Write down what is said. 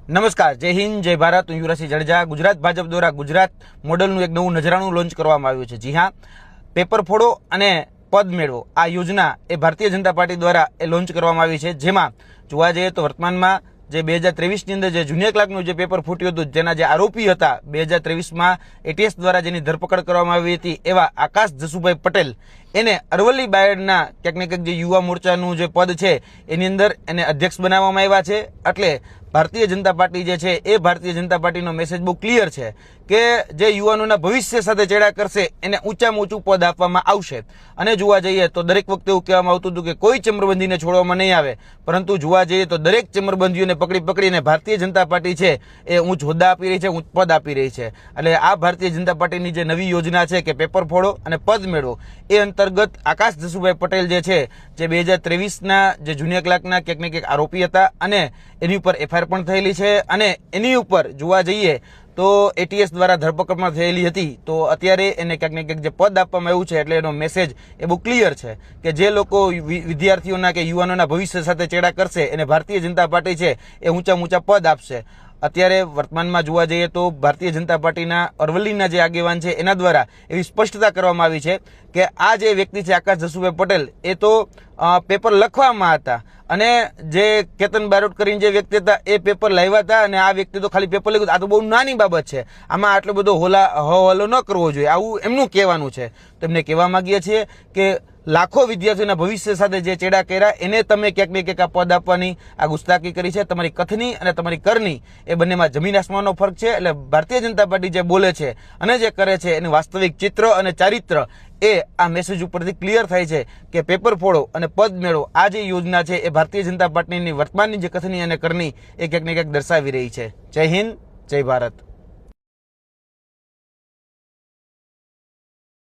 નમસ્કાર, જય હિન્દ, જય ભારત. હું યુવરાજસિંહ જાડેજા. ગુજરાત ભાજપ દ્વારા ગુજરાત મોડલનું એક નવું નજરાણું લોન્ચ કરવામાં આવ્યું છે. જી હા, પેપર ફોડો અને પદ મેળવો આ યોજના એ ભારતીય જનતા પાર્ટી દ્વારા એ લોન્ચ કરવામાં આવી છે. જેમાં જોવા જઈએ તો વર્તમાનમાં જે 2023ની અંદર જે જુનિયર ક્લાર્કનું જે પેપર ફૂટ્યું હતું, જેના જે આરોપી હતા 2023માં એટીએસ દ્વારા જેની ધરપકડ કરવામાં આવી હતી, એવા આકાશ જસુભાઈ પટેલ, એને અરવલ્લી બાયડના ક્યાંક ને ક્યાંક જે યુવા મોરચાનું જે પદ છે એની અંદર એને અધ્યક્ષ બનાવવામાં આવ્યા છે. એટલે ભારતીય જનતા પાર્ટી જે છે એ ભારતીય જનતા પાર્ટીનો મેસેજ બહુ ક્લિયર છે કે જે યુવાનોના ભવિષ્ય સાથે ચેડા કરશે એને ઊંચામાં ઊંચું પદ આપવામાં આવશે. અને જોવા જઈએ તો દરેક વખતે એવું કહેવામાં આવતું હતું કે કોઈ ચમરબંધીને છોડવામાં નહીં આવે, પરંતુ જોવા જઈએ તો દરેક ચમરબંધીઓને પકડીને ભારતીય જનતા પાર્ટી છે એ ઊંચ હોદ્દા આપી રહી છે, ઊંચ પદ આપી રહી છે. એટલે આ ભારતીય જનતા પાર્ટીની જે નવી યોજના છે કે પેપર ફોડો અને પદ મેળવો, એ અંતર્ગત આકાશ જસુભાઈ પટેલ જે છે, જે 2023ના જે જુનિયર ક્લાર્કના ક્યાંક ને ક્યાંક આરોપી હતા અને એની ઉપર એફઆઈઆર પણ થયેલી છે, અને એની ઉપર જોવા જઈએ તો એટીએસ દ્વારા ધરપકડમાં થયેલી હતી. તો અત્યારે એને ક્યાંક ને ક્યાંક જે પદ આપવામાં આવ્યું છે, એટલે એનો મેસેજ એ બહુ ક્લિયર છે કે જે લોકો વિદ્યાર્થીઓના કે યુવાનોના ભવિષ્ય સાથે ચેડા કરશે એને ભારતીય જનતા પાર્ટી છે એ ઊંચા પદ આપશે. અત્યારે વર્તમાનમાં જોવા જઈએ તો ભારતીય જનતા પાર્ટીના અરવલ્લીના જે આગેવાન છે એના દ્વારા એવી સ્પષ્ટતા કરવામાં આવી છે કે આ જે વ્યક્તિ છે આકાશ જસુભાઈ પટેલ, એ તો પેપર લખવામાં હતા, અને જે કેતન બારોટ કરીને જે વ્યક્તિ હતા એ પેપર લાવ્યા હતા, અને આ વ્યક્તિ તો ખાલી પેપર લખ્યું. આ તો બહુ નાની બાબત છે, આમાં આટલો બધો હવાલો ન કરવો જોઈએ, આવું એમનું કહેવાનું છે. તો એમને કહેવા માંગીએ છીએ કે લાખો વિદ્યાર્થીઓના ભવિષ્ય સાથે જે ચેડા કર્યા એને તમે ક્યાંક ને ક્યાંક આ પદ આપવાની આ ગુસ્તાખી કરી છે. તમારી કથની અને તમારી કરની એ બંનેમાં જમીન આસમાનનો ફરક છે. એટલે ભારતીય જનતા પાર્ટી જે બોલે છે અને જે કરે છે એનું વાસ્તવિક ચિત્ર અને ચારિત્ર એ આ મેસેજ ઉપરથી ક્લિયર થાય છે કે પેપર ફોડો અને પદ મેળવો આ જે યોજના છે એ ભારતીય જનતા પાર્ટીની વર્તમાનની જે કથની અને કરની એ ક્યાંક ને ક્યાંક દર્શાવી રહી છે. જય હિન્દ, જય ભારત.